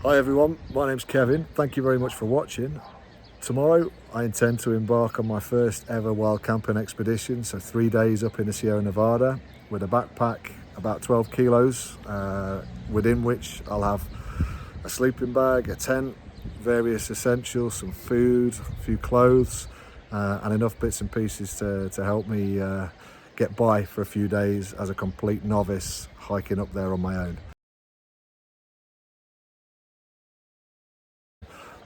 Hi everyone, my name's Kevin. Thank you very much for watching. Tomorrow I intend to embark on my first ever wild camping expedition, so 3 days up in the Sierra Nevada with a backpack about 12 kilos, within which I'll have a sleeping bag, a tent, various essentials, some food, a few clothes, and enough bits and pieces to help me get by for a few days as a complete novice hiking up there on my own.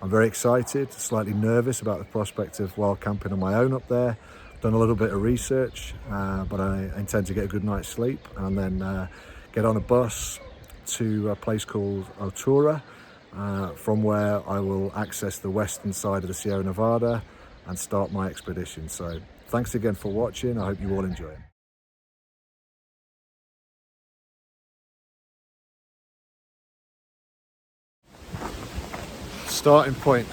I'm very excited, slightly nervous about the prospect of wild camping on my own up there. Done a little bit of research, but I intend to get a good night's sleep and then get on a bus to a place called Altura, from where I will access the western side of the Sierra Nevada and start my expedition. So thanks again for watching. I hope you all enjoy it. Starting point.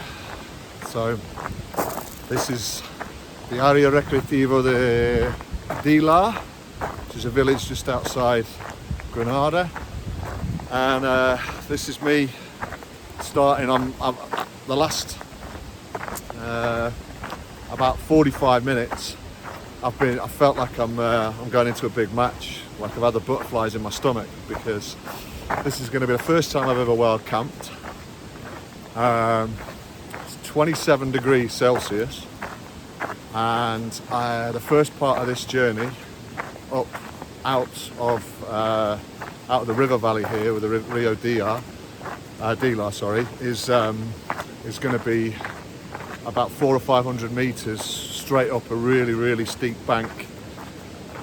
So this is the Área Recreativa de Dílar, which is a village just outside Granada, and this is me starting. I'm the last about 45 minutes. I felt like I'm going into a big match, like I've had the butterflies in my stomach, because this is going to be the first time I've ever wild camped. It's 27 degrees Celsius, and the first part of this journey up out of the river valley here with the Rio Dílar, is going to be about 400 or 500 meters straight up a really steep bank,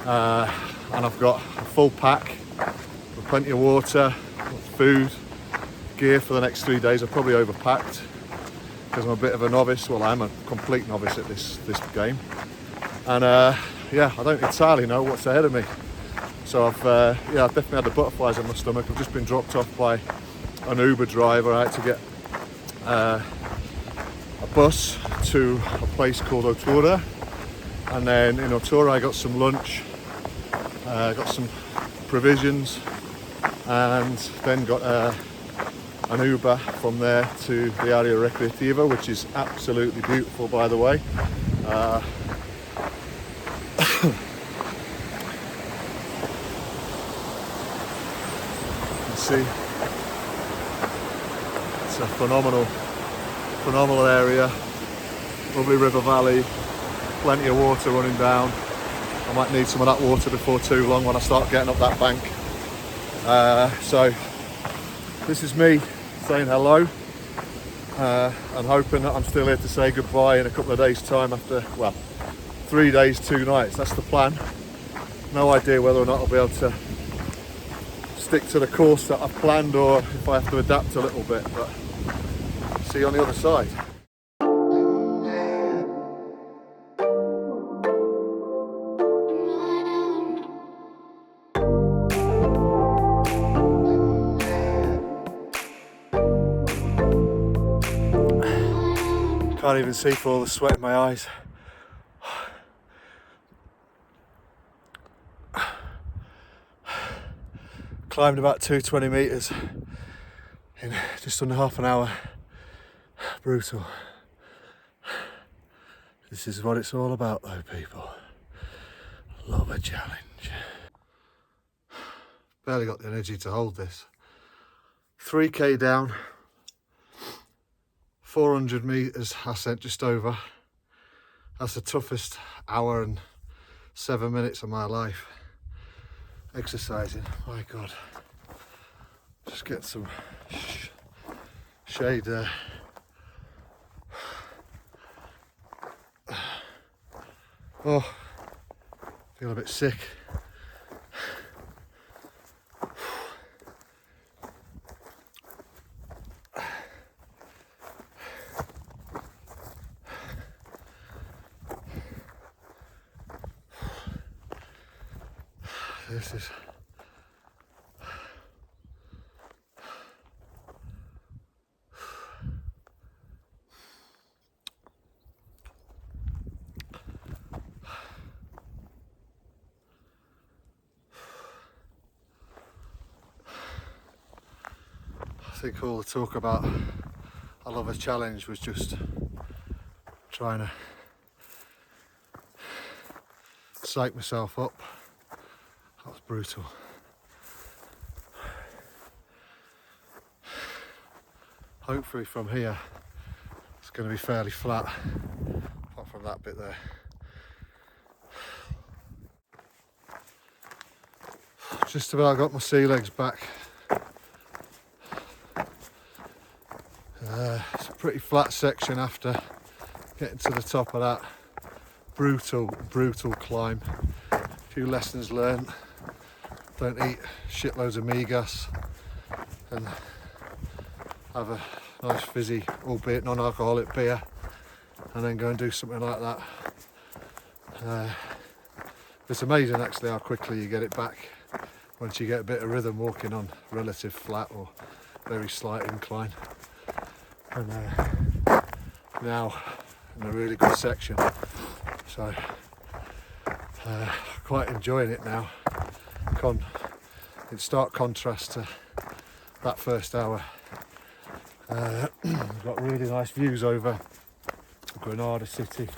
and I've got a full pack with plenty of water, food, gear for the next 3 days. I've probably overpacked because I'm a bit of a novice. Well, I'm a complete novice at this game, and yeah, I don't entirely know what's ahead of me. So I've definitely had the butterflies in my stomach. I've just been dropped off by an Uber driver. I had to get a bus to a place called Altura, and then in Altura I got some lunch, got some provisions, and then got an Uber from there to the Área Recreativa, which is absolutely beautiful, by the way. You see, it's a phenomenal area, lovely river valley, plenty of water running down. I might need some of that water before too long when I start getting up that bank. So this is me saying hello, and hoping that I'm still here to say goodbye in a couple of days' time after, well, 3 days, 2 nights. That's the plan. No idea whether or not I'll be able to stick to the course that I've planned, or if I have to adapt a little bit, but see you on the other side. Can't even see for all the sweat in my eyes. Climbed about 220 meters in just under half an hour. Brutal. This is what it's all about though, people. Love a challenge. Barely got the energy to hold this. 3k down, 400 meters ascent just over. That's the toughest hour and 7 minutes of my life. Exercising, my God. Just get some shade there. Oh, feel a bit sick. This is think all the talk about I love a challenge was just trying to psych myself up. That was brutal. Hopefully from here it's going to be fairly flat, apart from that bit there. Just about got my sea legs back. It's a pretty flat section after getting to the top of that brutal climb. A few lessons learned. Don't eat shitloads of megas and have a nice fizzy, albeit non-alcoholic beer, and then go and do something like that. It's amazing actually how quickly you get it back once you get a bit of rhythm walking on relative flat or very slight incline. And now in a really good section, so quite enjoying it now. In stark contrast to that first hour. We've got really nice views over Granada city.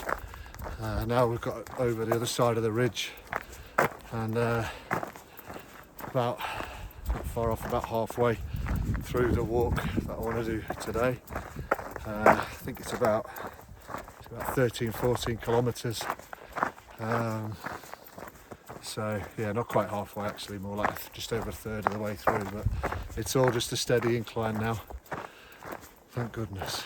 Now we've got over the other side of the ridge, and about not far off, about halfway through the walk that I want to do today. I think it's about 13-14 kilometres. So yeah, not quite halfway actually, more like just over a third of the way through, but it's all just a steady incline now. Thank goodness.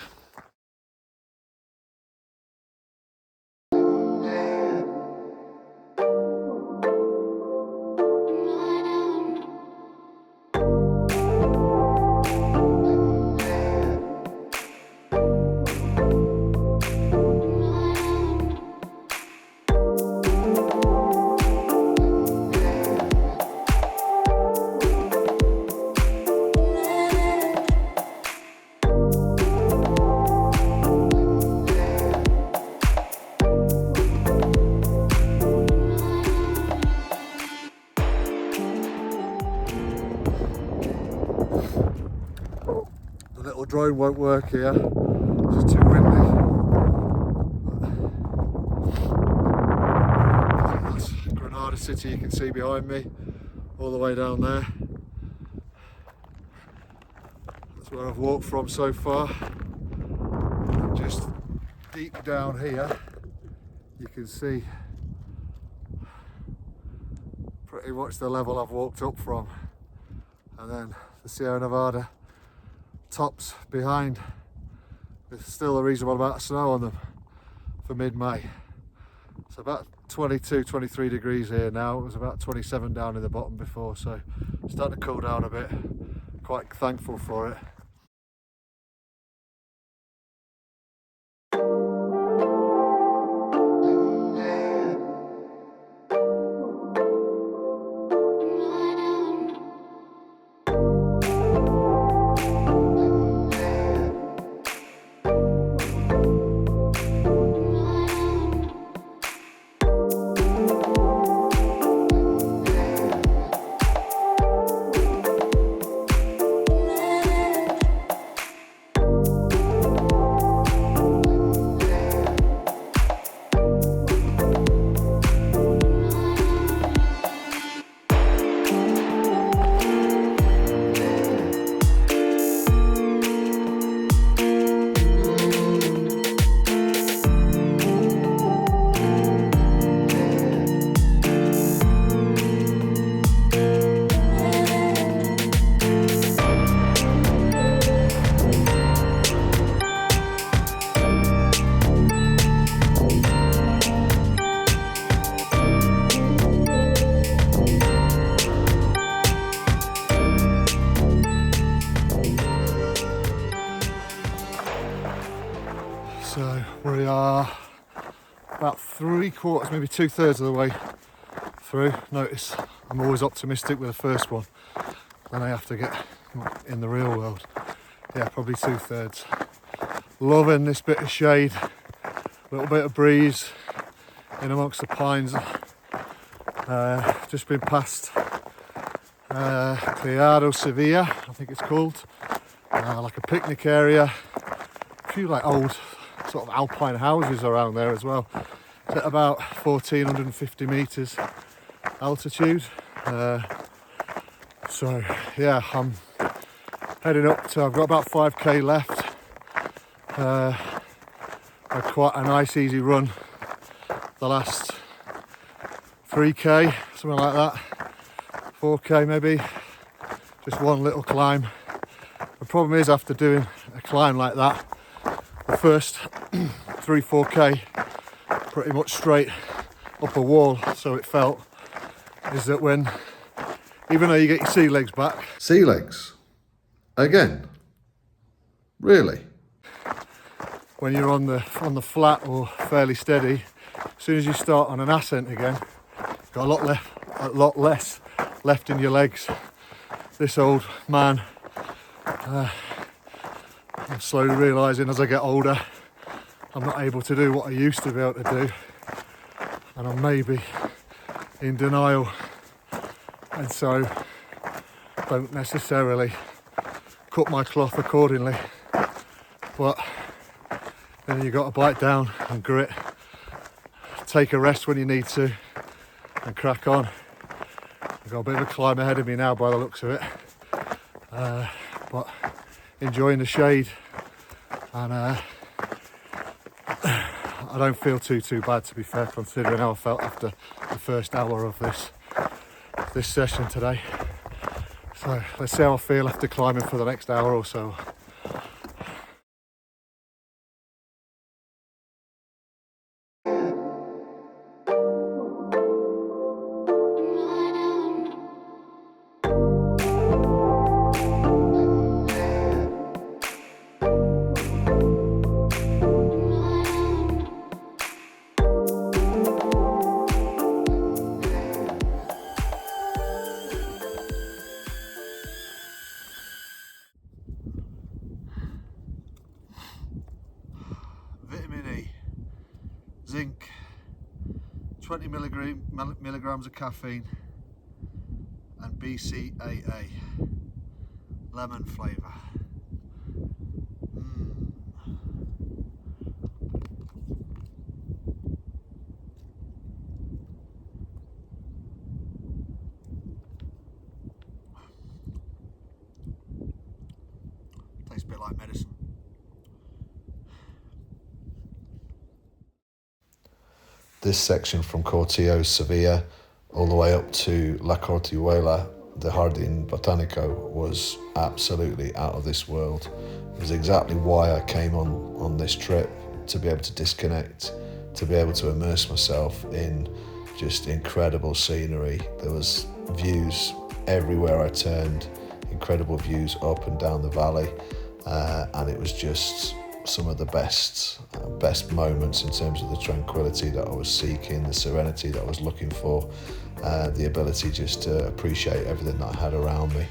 The little drone won't work here, it's just too windy. That's Granada city you can see behind me, all the way down there. That's where I've walked from so far. And just deep down here, you can see pretty much the level I've walked up from. And then the Sierra Nevada tops behind, with still a reasonable amount of snow on them for mid-May. It's about 22-23 degrees here now. It was about 27 down in the bottom before, so it's starting to cool down a bit. Quite thankful for it. So we are about 3/4, maybe 2/3 of the way through. Notice I'm always optimistic with the first one, then I have to get in the real world. Yeah, probably 2/3. Loving this bit of shade, a little bit of breeze in amongst the pines. Just been past Criado Sevilla, I think it's called. like a picnic area, a few like old sort of alpine houses around there as well. It's at about 1450 metres altitude. So yeah, I'm heading up to, I've got about 5k left. Had quite a nice easy run the last 3k, something like that, 4k maybe, just one little climb. The problem is, after doing a climb like that, the first 3-4k pretty much straight up a wall, so it felt, is that when, even though you get your sea legs back. Sea legs? Again? Really? When you're on the flat or fairly steady, as soon as you start on an ascent again, you've got a lot less left in your legs. This old man, I'm slowly realising as I get older, I'm not able to do what I used to be able to do, and I'm maybe in denial, and so don't necessarily cut my cloth accordingly. But then you've got to bite down and grit, take a rest when you need to, and crack on. I've got a bit of a climb ahead of me now by the looks of it, but enjoying the shade, and I don't feel too bad, to be fair, considering how I felt after the first hour of this session today. So let's see how I feel after climbing for the next hour or so. Vitamin E, zinc, 20 milligrams of caffeine, and BCAA, lemon flavour. Tastes a bit like medicine. This section from Cortijo, Sevilla, all the way up to La Cortijuela, the Jardin Botanico, was absolutely out of this world. It was exactly why I came on this trip, to be able to disconnect, to be able to immerse myself in just incredible scenery. There was views everywhere I turned, incredible views up and down the valley, and it was just some of the best moments in terms of the tranquility that I was seeking, the serenity that I was looking for, the ability just to appreciate everything that I had around me,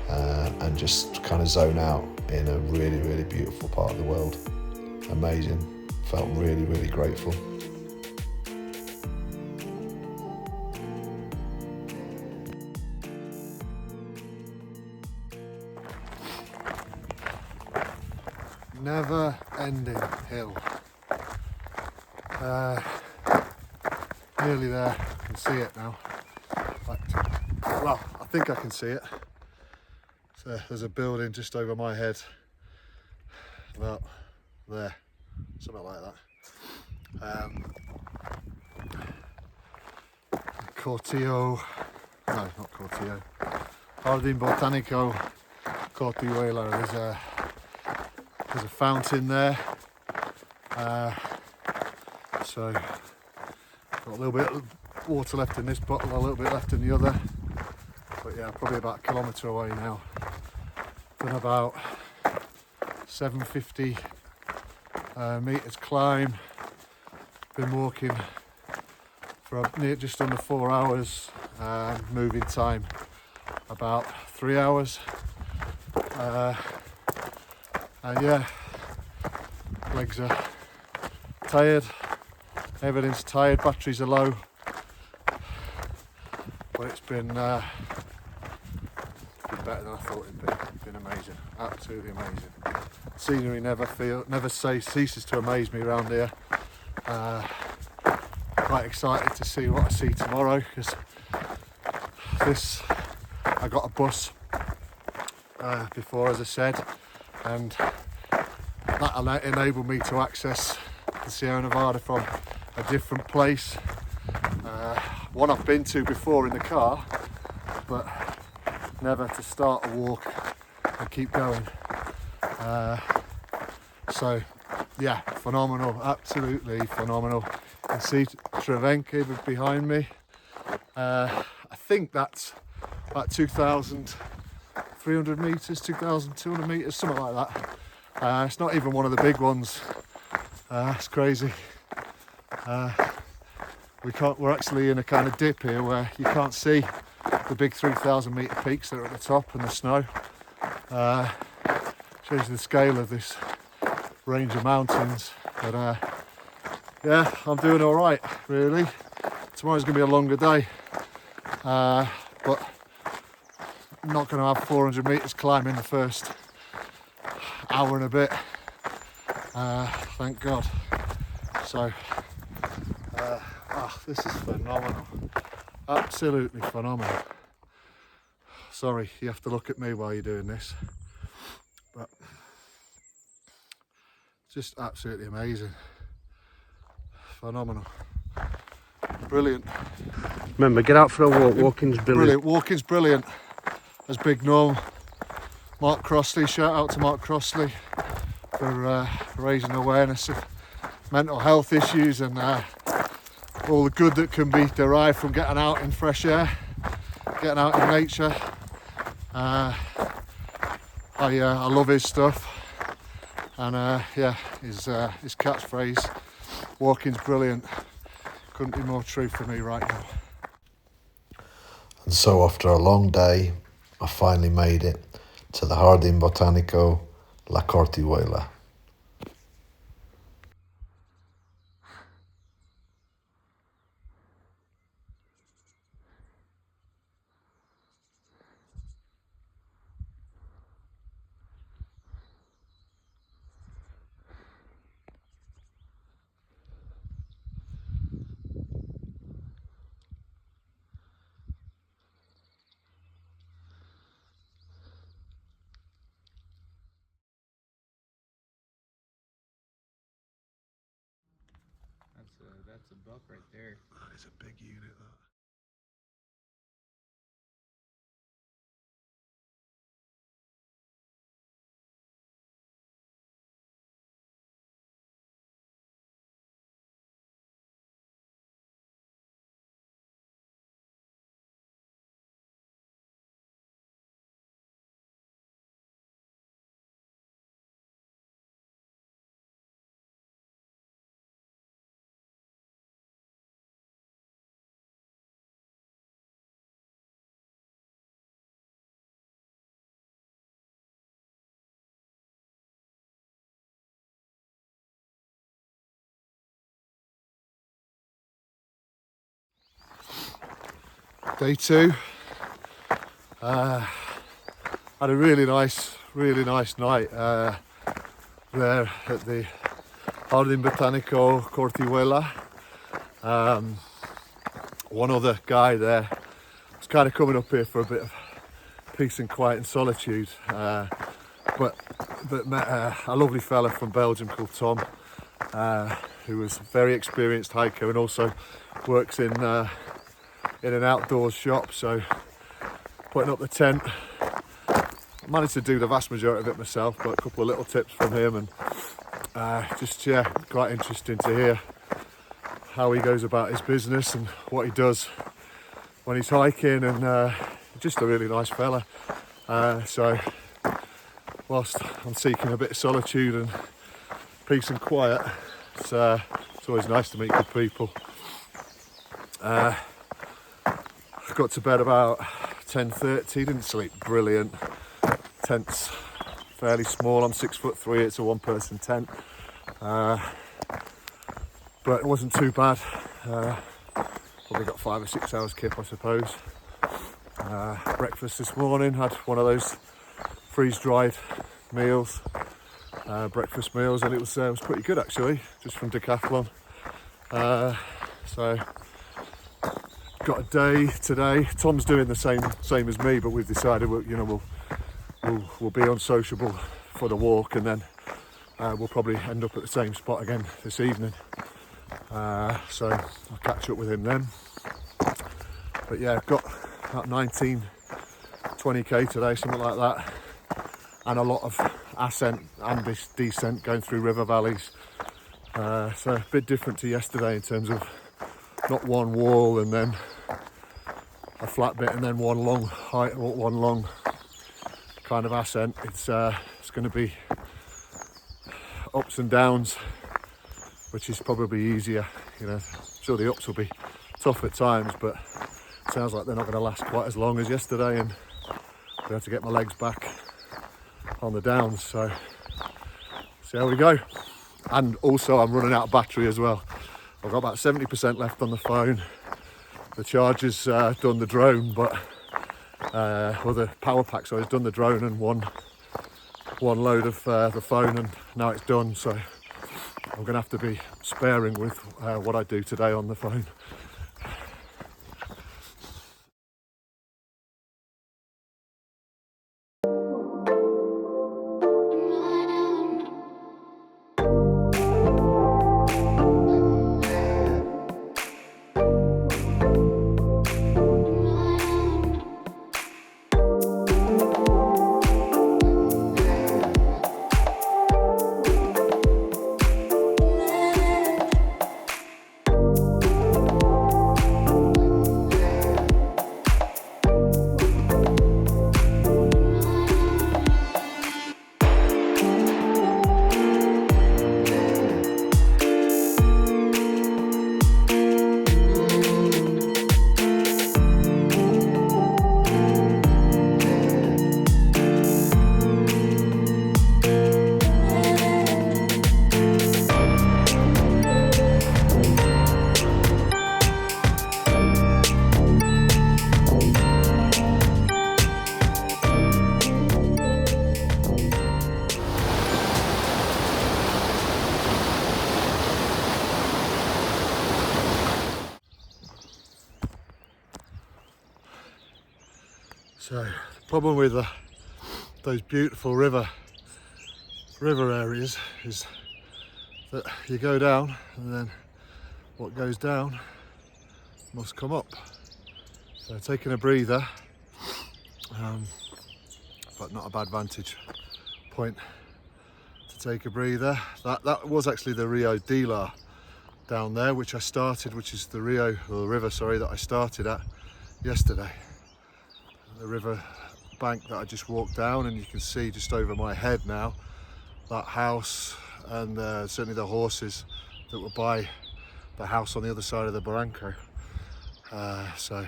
and just kind of zone out in a really beautiful part of the world. Amazing. Felt really grateful. Never ending hill. Nearly there, I can see it now. Well, I think I can see it. So there's a building just over my head, about there, something like that. Cortijo, no, not Cortijo, Jardin Botanico, Cortijuela. There's a fountain there, so got a little bit of water left in this bottle, a little bit left in the other, but yeah, probably about a kilometre away now. Done about 750 metres climb, been walking for just under 4 hours, moving time about 3 hours. And yeah, legs are tired, everything's tired, batteries are low, but it's been better than I thought it'd be. It's been amazing. amazing, absolutely amazing. Scenery never ceases to amaze me around here. Quite excited to see what I see tomorrow, because I got a bus before, as I said, and that enabled me to access the Sierra Nevada from a different place. One I've been to before in the car, but never to start a walk and keep going. So yeah, phenomenal, absolutely phenomenal. You can see Travenke behind me. I think that's about 2,300 metres, 2,200 metres, something like that. It's not even one of the big ones. It's crazy. We're actually in a kind of dip here where you can't see the big 3,000 metre peaks that are at the top and the snow. Shows you the scale of this range of mountains. But yeah, I'm doing all right, really. Tomorrow's going to be a longer day, but I'm not going to have 400 metres climbing the first hour and a bit. Thank God. So, this is phenomenal. Absolutely phenomenal. Sorry, you have to look at me while you're doing this, but just absolutely amazing. Phenomenal. Brilliant. Remember, get out for a walk. Walking's brilliant. Walking's brilliant. As Big Norm, Mark Crossley, shout out to Mark Crossley for raising awareness of mental health issues and all the good that can be derived from getting out in fresh air, getting out in nature. I love his stuff, and yeah, his catchphrase, walking's brilliant, couldn't be more true for me right now. And so after a long day, I finally made it to the Jardin Botanico, Cortijuela. That's a buck right there. That is a big unit, that. Day two. Had a really nice night there at the Jardin Botanico Cortijuela. One other guy there was kind of coming up here for a bit of peace and quiet and solitude, but met a lovely fella from Belgium called Tom, who was a very experienced hiker and also works in an outdoors shop, so putting up the tent. I managed to do the vast majority of it myself, but a couple of little tips from him, and just quite interesting to hear how he goes about his business and what he does when he's hiking, and just a really nice fella. So whilst I'm seeking a bit of solitude and peace and quiet, it's always nice to meet good people. I got to bed about 10:30, didn't sleep brilliant. Tent's fairly small, I'm 6'3", it's a one-person tent. But it wasn't too bad. Probably got 5 or 6 hours kip, I suppose. Breakfast this morning, had one of those freeze-dried meals, breakfast meals, and it was pretty good actually, just from Decathlon. So got a day today. Tom's doing the same as me, but we've decided we'll be unsociable for the walk, and then we'll probably end up at the same spot again this evening. So I'll catch up with him then. But yeah, I've got about 20k today, something like that, and a lot of ascent and descent going through river valleys. So a bit different to yesterday in terms of not one wall and then a flat bit and then one long height or one long kind of ascent. It's going to be ups and downs, which is probably easier. Sure, the ups will be tough at times, but it sounds like they're not going to last quite as long as yesterday, and I have to get my legs back on the downs. So see how we go. And also I'm running out of battery as well. I've got about 70% left on the phone. The charger's done the drone, but or the power pack, so it's done the drone and one load of the phone, and now it's done. So I'm going to have to be sparing with what I do today on the phone. So the problem with those beautiful river areas is that you go down, and then what goes down must come up. So taking a breather, but not a bad vantage point to take a breather. That was actually the Rio Dílar down there, which is the river, sorry, that I started at yesterday. The river bank that I just walked down, and you can see just over my head now that house, and certainly the horses that were by the house on the other side of the barranco. So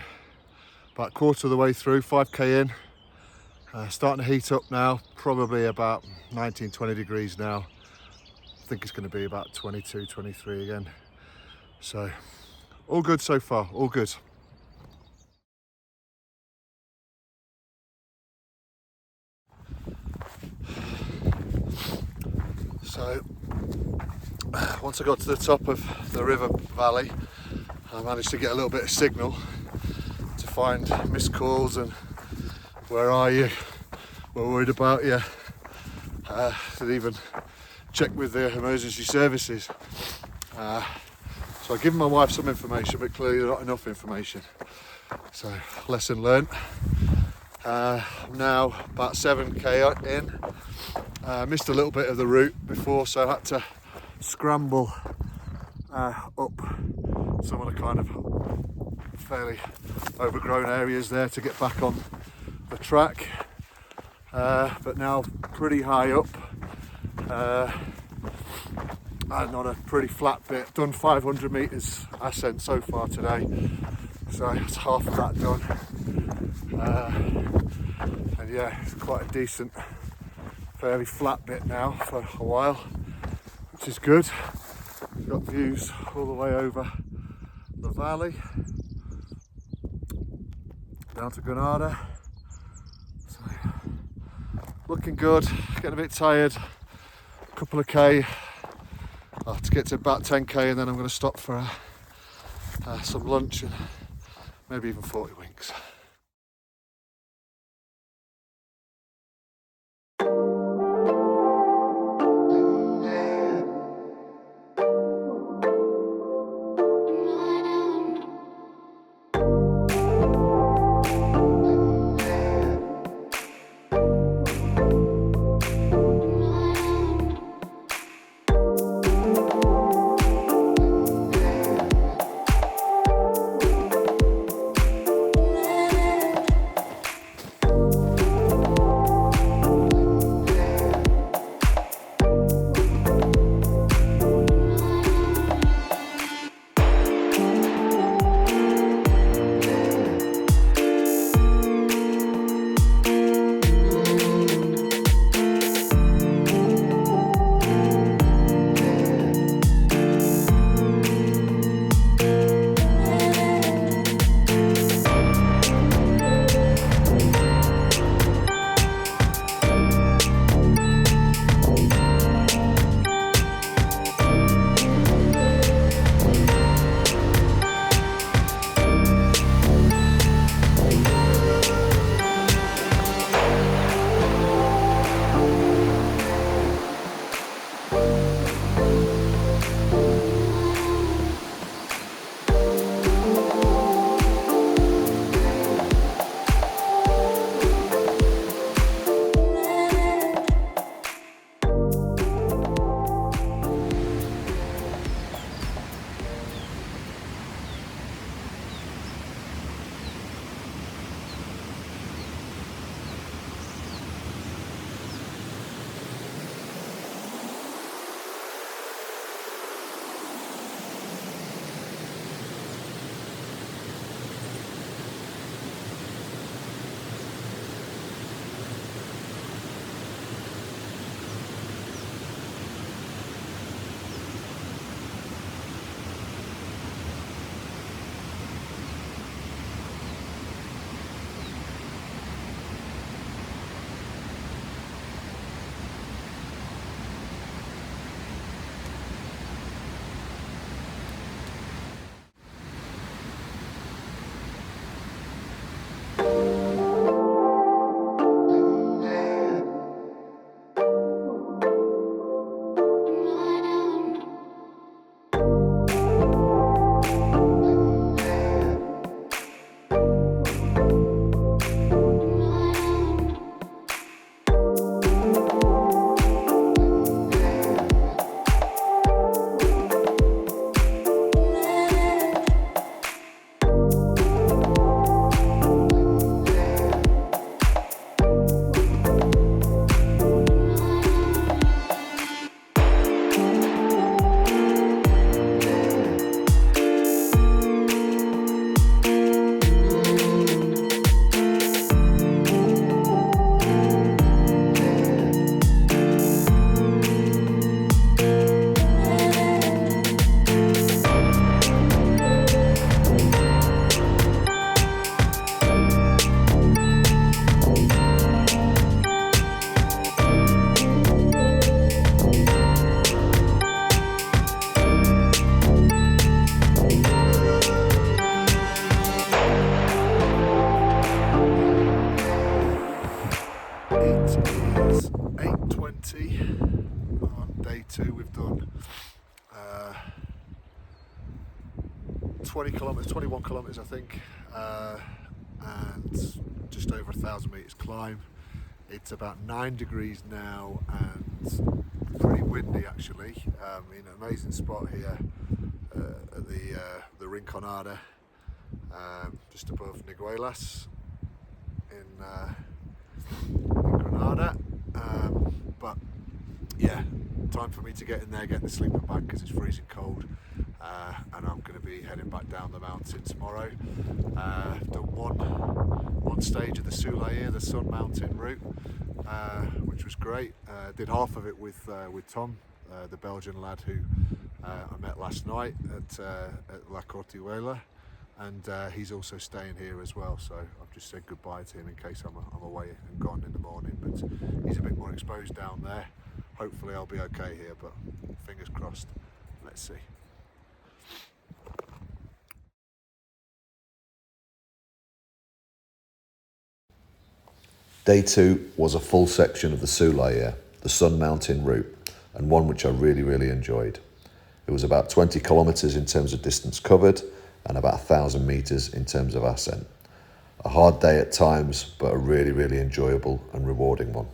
about a quarter of the way through, 5k in, starting to heat up now, probably about 19-20 degrees now. I think it's going to be about 22-23 again. So all good so far, all good. So once I got to the top of the river valley, I managed to get a little bit of signal to find missed calls and where are you, we're worried about you. Didn't even check with the emergency services. So I given my wife some information, but clearly not enough information. So lesson learnt. I'm now about 7k in. Missed a little bit of the route before, so I had to scramble up some of the kind of fairly overgrown areas there to get back on the track. But now pretty high up, and on a pretty flat bit. Done 500 metres ascent so far today, so it's half of that done. And yeah, it's quite a decent, fairly flat bit now for a while, which is good. Got views all the way over the valley down to Granada. So, looking good, getting a bit tired. A couple of K to get to about 10K, and then I'm going to stop for some lunch and maybe even 40 winks. day two. We've done 20 kilometres, 21 kilometres I think, and just over 1,000 metres climb. It's about 9 degrees now and pretty windy actually. In an amazing spot here at the Rinconada, just above Niguelas in Granada. But yeah, time for me to get in there, get the sleeping bag because it's freezing cold, and I'm going to be heading back down the mountain tomorrow. Done one stage of the Sulayr, the Sun Mountain route, which was great. Did half of it with Tom, the Belgian lad who I met last night at La Cortijuela. and he's also staying here as well, so I've just said goodbye to him in case I'm away and gone in the morning, but he's a bit more exposed down there. Hopefully I'll be okay here, but fingers crossed. Let's see. Day 2 was a full section of the Sulayr, the Sun Mountain route, and one which I really enjoyed. It was about 20 kilometres in terms of distance covered and about 1,000 metres in terms of ascent. A hard day at times, but a really enjoyable and rewarding one.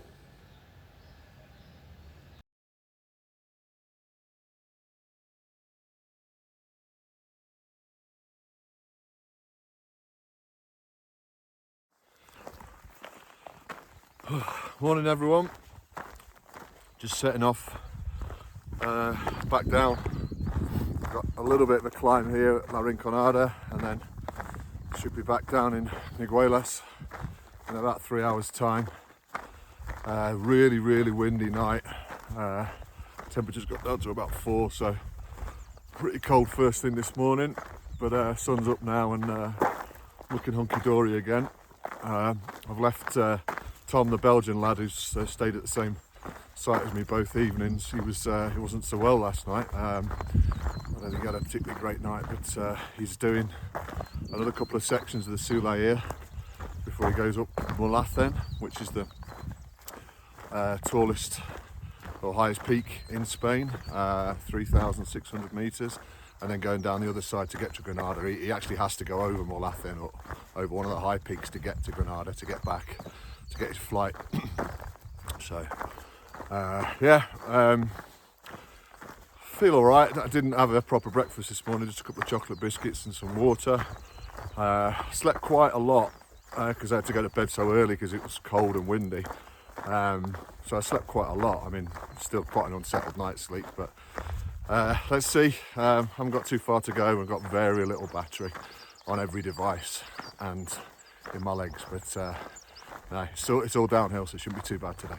Morning everyone, just setting off back down. Got a little bit of a climb here at Rinconada, and then should be back down in Niguelas in about 3 hours time. Really windy night. Temperatures got down to about 4, so pretty cold first thing this morning, but sun's up now and looking hunky-dory again. I've left Tom, the Belgian lad who's stayed at the same site as me both evenings. He wasn't so well last night. I don't think he had a particularly great night, but he's doing another couple of sections of the Sulayr before he goes up Molathen, which is the tallest or highest peak in Spain, 3,600 metres, and then going down the other side to get to Granada. He actually has to go over Molathen or over one of the high peaks to get to Granada to get back, to get his flight. So feel all right. I didn't have a proper breakfast this morning, just a couple of chocolate biscuits and some water. Slept quite a lot because I had to go to bed so early because it was cold and windy. So I slept quite a lot. I mean, still quite an unsettled night's sleep, but let's see. Haven't got too far to go. I've got very little battery on every device and in my legs, but no, it's all downhill, so it shouldn't be too bad today.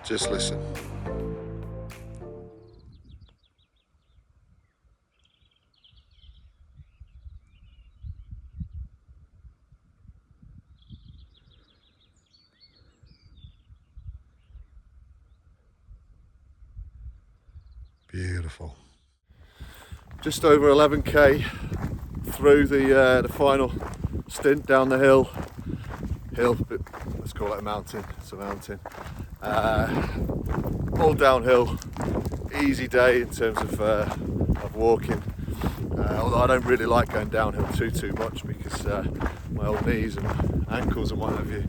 Just listen. Beautiful. Just over 11k through the final stint down the hill, but let's call it a mountain. It's a mountain. All downhill, easy day in terms of walking. Although I don't really like going downhill too much because my old knees and ankles and what have you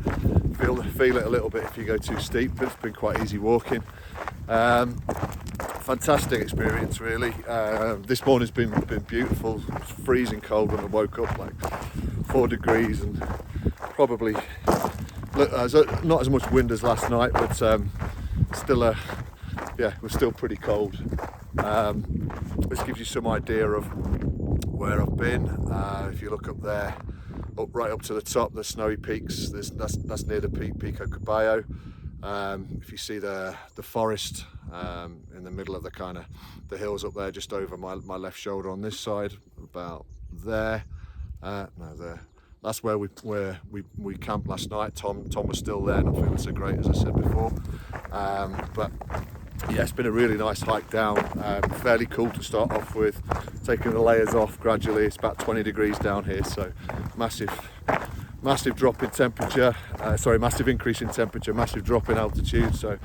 feel it a little bit if you go too steep. But it's been quite easy walking. Fantastic experience, really. This morning's been beautiful. It's freezing cold when I woke up, like 4 degrees, and probably not as much wind as last night, but still we're still pretty cold. This gives you some idea of where I've been. If you look up there, right up to the top, the snowy peaks, that's near the peak Pico Caballo. If you see the forest in the middle of the kind of the hills up there, just over my left shoulder on this side, about there. No, there. That's where we camped last night. Tom was still there, not feeling so great, as I said before. But yeah, it's been a really nice hike down. Fairly cool to start off with. Taking the layers off gradually. It's about 20 degrees down here, so massive drop in temperature. Massive increase in temperature, massive drop in altitude. So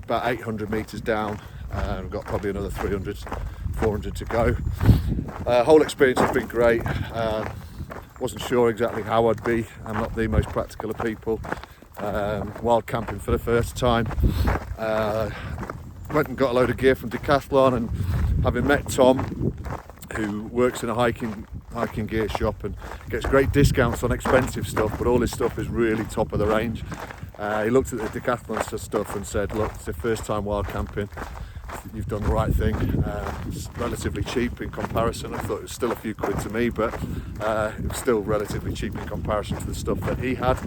about 800 meters down. We've got probably another 300, 400 to go. Whole experience has been great. Wasn't sure exactly how I'd be. I'm not the most practical of people. Wild camping for the first time. Went and got a load of gear from Decathlon, and having met Tom, who works in a hiking gear shop and gets great discounts on expensive stuff, but all his stuff is really top of the range. He looked at the Decathlon stuff and said, look, it's the first time wild camping, you've done the right thing. It's relatively cheap in comparison. I thought it was still a few quid to me, but it was still relatively cheap in comparison to the stuff that he had.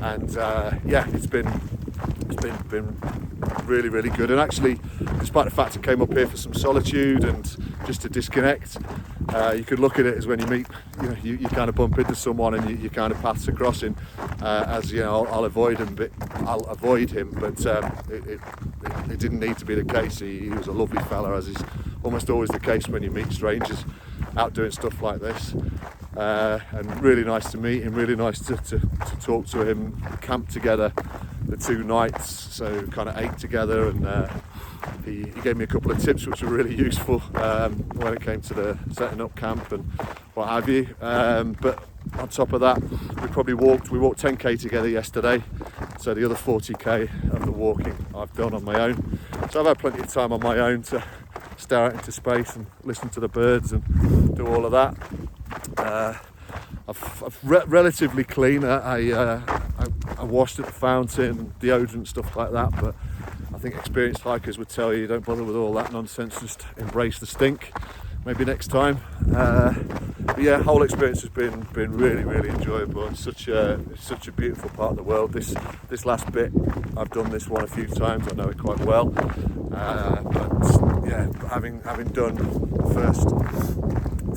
And yeah, it's been really, really good. And actually, despite the fact I came up here for some solitude and just to disconnect, you could look at it as when you meet, you kind of bump into someone and you kind of paths are crossing. As you know, I'll avoid him, but it didn't need to be the case. He was a lovely fella, as is almost always the case when you meet strangers out doing stuff like this. And really nice to meet him, really nice to talk to him. We camped together the 2 nights, so kind of ate together, and he gave me a couple of tips which were really useful when it came to the setting up camp and what have you. But on top of that, we walked 10k together yesterday, so the other 40k of the walking I've done on my own. So I've had plenty of time on my own to stare out into space and listen to the birds and do all of that. I've relatively clean. I washed at the fountain, deodorant, stuff like that, but I think experienced hikers would tell you don't bother with all that nonsense, just embrace the stink. Maybe next time. But yeah, whole experience has been really, really enjoyable. It's such a beautiful part of the world. This last bit, I've done this one a few times. I know it quite well. But yeah, having done the first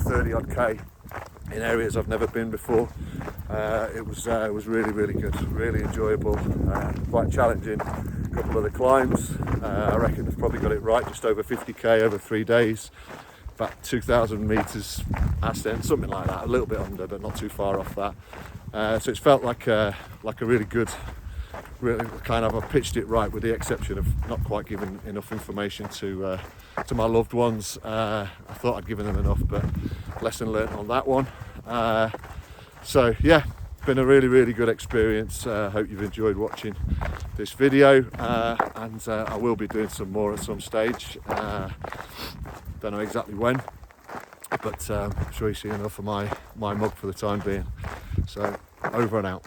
30 odd k in areas I've never been before, it was really, really good, really enjoyable, quite challenging. A couple of the climbs, I reckon I've probably got it right, just over 50k over 3 days, about 2,000 meters ascent, something like that, a little bit under, but not too far off that. So it's felt like a really good, really kind of, I pitched it right, with the exception of not quite giving enough information to my loved ones. I thought I'd given them enough, but lesson learnt on that one. So yeah, been a really, really good experience. Hope you've enjoyed watching this video, and I will be doing some more at some stage. Don't know exactly when, but I'm sure you see enough of my mug for the time being. So over and out.